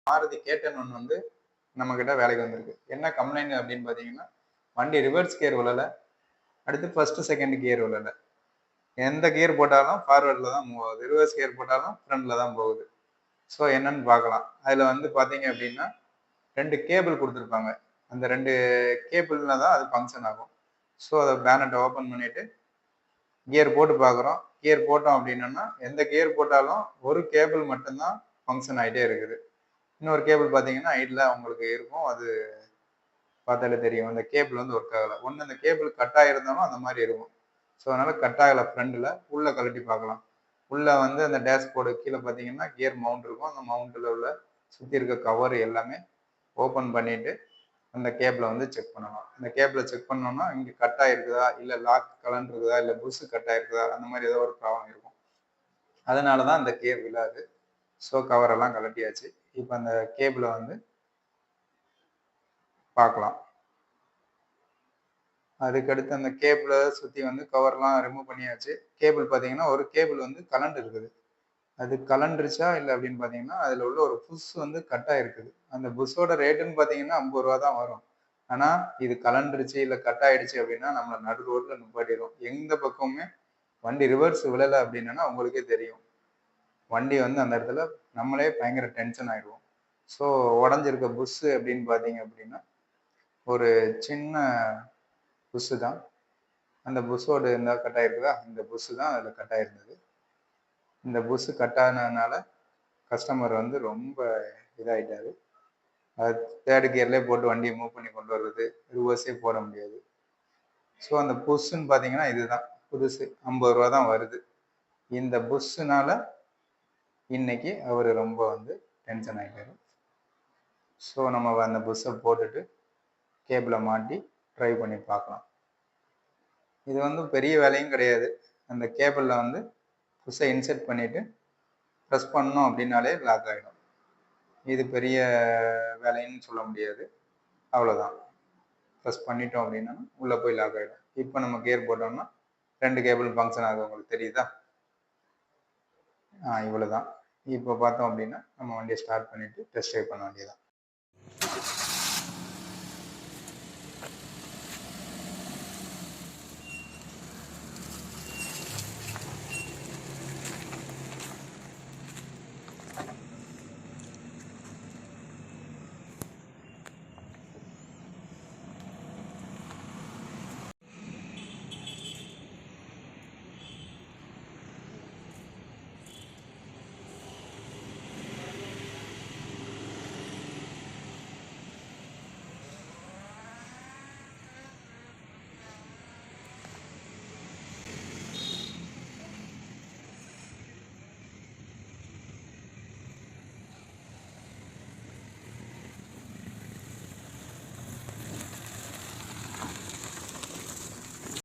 மாருதி கேட்டன் ஒன்று வந்து நம்மக்கிட்ட வேலைக்கு வந்திருக்கு. என்ன கம்ப்ளைண்ட் அப்படின்னு பார்த்தீங்கன்னா, வண்டி ரிவர்ஸ் கியர் விழல. அடுத்து ஃபர்ஸ்ட் செகண்ட் கியர் விழல. எந்த கியர் போட்டாலும் ஃபார்வர்டில் தான் மூவ் ஆகுது. ரிவர்ஸ் கியர் போட்டாலும் ஃப்ரண்டில் தான் போகுது. ஸோ என்னன்னு பார்க்கலாம். அதில் வந்து பார்த்தீங்க அப்படின்னா 2 கேபிள் கொடுத்துருப்பாங்க. அந்த 2 கேபிள்ல தான் அது ஃபங்க்ஷன் ஆகும். ஸோ அதை பேனட்டை ஓப்பன் பண்ணிவிட்டு கியர் போட்டு பார்க்குறோம். கியர் போட்டோம் அப்படின்னா எந்த கியர் போட்டாலும் ஒரு கேபிள் மட்டும்தான் ஃபங்க்ஷன் ஆகிட்டே இருக்குது. இன்னொரு கேபிள் பார்த்தீங்கன்னா ஐடில் உங்களுக்கு இருக்கும். அது பார்த்தாலே தெரியும். அந்த கேபிள் வந்து ஒர்க் ஆகலை. ஒன்று அந்த கேபிள் கட் ஆகிருந்தாலும் அந்த மாதிரி இருக்கும். ஸோ அதனால் கட் ஆகலை ஃப்ரண்டில். உள்ளே கழட்டி பார்க்கலாம். உள்ளே வந்து அந்த டேஷ்போர்டு கீழே பார்த்தீங்கன்னா கியர் மவுண்ட் இருக்கும். அந்த மவுண்ட்டில் உள்ள சுற்றி இருக்க கவர் எல்லாமே ஓப்பன் பண்ணிவிட்டு அந்த கேபிளை வந்து செக் பண்ணலாம். அந்த கேபிளை செக் பண்ணோம்னா இங்கே கட் ஆகிருக்குதா, இல்லை லாக் கலண்டுருக்குதா, இல்லை புஷ் கட் ஆகிருக்குதா, அந்த மாதிரி ஏதோ ஒரு ப்ராப்ளம் இருக்கும். அதனால தான் அந்த கேபிள் விழாது. ஸோ கவரெல்லாம் கழட்டியாச்சு. இப்போ அந்த கேபிளை வந்து பார்க்கலாம். அதுக்கடுத்து அந்த கேபிளை சுற்றி வந்து கவர்லாம் ரிமூவ் பண்ணியாச்சு. கேபிள் பார்த்தீங்கன்னா ஒரு கேபிள் வந்து கலண்டு இருக்குது. அது கலண்டுருச்சா இல்லை அப்படின்னு பார்த்தீங்கன்னா அதில் உள்ள ஒரு புஷ் வந்து கட் ஆகிருக்குது. அந்த புஷ்ஷோட ரேட்டுன்னு பார்த்தீங்கன்னா 50 ரூபா தான் வரும். ஆனால் இது கலண்டுருச்சு இல்லை கட் ஆகிடுச்சு அப்படின்னா நம்மளை நடு ரோட்டில் நிப்பாட்டிடும். எந்த பக்கமுமே வண்டி ரிவர்ஸ் விழலை அப்படின்னா உங்களுக்கே தெரியும். வண்டி வந்து அந்த இடத்துல நம்மளே பயங்கர டென்ஷன் ஆகிடுவோம். ஸோ உடஞ்சிருக்க புஷ்ஷு அப்படின்னு பார்த்தீங்க அப்படின்னா ஒரு சின்ன புஷ்ஷு தான். அந்த புஷ்ஷோட இந்த கட் ஆகிருக்குதா, இந்த புஷ்ஷு தான் அதில் கட் ஆகிருந்தது. இந்த புஷ்ஷு கட் ஆனதுனால கஸ்டமர் வந்து ரொம்ப இதாகிட்டாரு. அது தேர்டு கியர்லேயே போட்டு வண்டியை மூவ் பண்ணி கொண்டு வர்றது, ரிவர்ஸே போட முடியாது. ஸோ அந்த புஷ்ஷுன்னு பார்த்தீங்கன்னா இதுதான் புதுசு. 50 ரூபா தான் வருது. இந்த புஷ்ஷுனால இன்னைக்கு அவர் ரொம்ப வந்து டென்ஷன் ஆகிட்டாரு. ஸோ நம்ம அந்த புஷ்ஷை போட்டுட்டு கேபிளை மாட்டி ட்ரை பண்ணி பார்க்கலாம். இது வந்து பெரிய வேலையும் கிடையாது. அந்த கேபிளில் வந்து புஷ்ஷை இன்செர்ட் பண்ணிவிட்டு ப்ரெஸ் பண்ணோம் அப்படின்னாலே லாக் ஆகிடும். இது பெரிய வேலைன்னு சொல்ல முடியாது. அவ்வளோதான். ப்ரெஸ் பண்ணிட்டோம் அப்படின்னா உள்ளே போய் லாக் ஆகிடும். இப்போ நம்ம கியர் போட்டோம்னா 2 கேபிள் ஃபங்க்ஷன் ஆகுது. உங்களுக்கு தெரியுதா? இவ்வளோ தான். இப்போ பார்த்தோம் அப்படின்னா நம்ம வண்டியை ஸ்டார்ட் பண்ணிவிட்டு டெஸ்ட் ட்ரைவ் பண்ண வேண்டியதான்.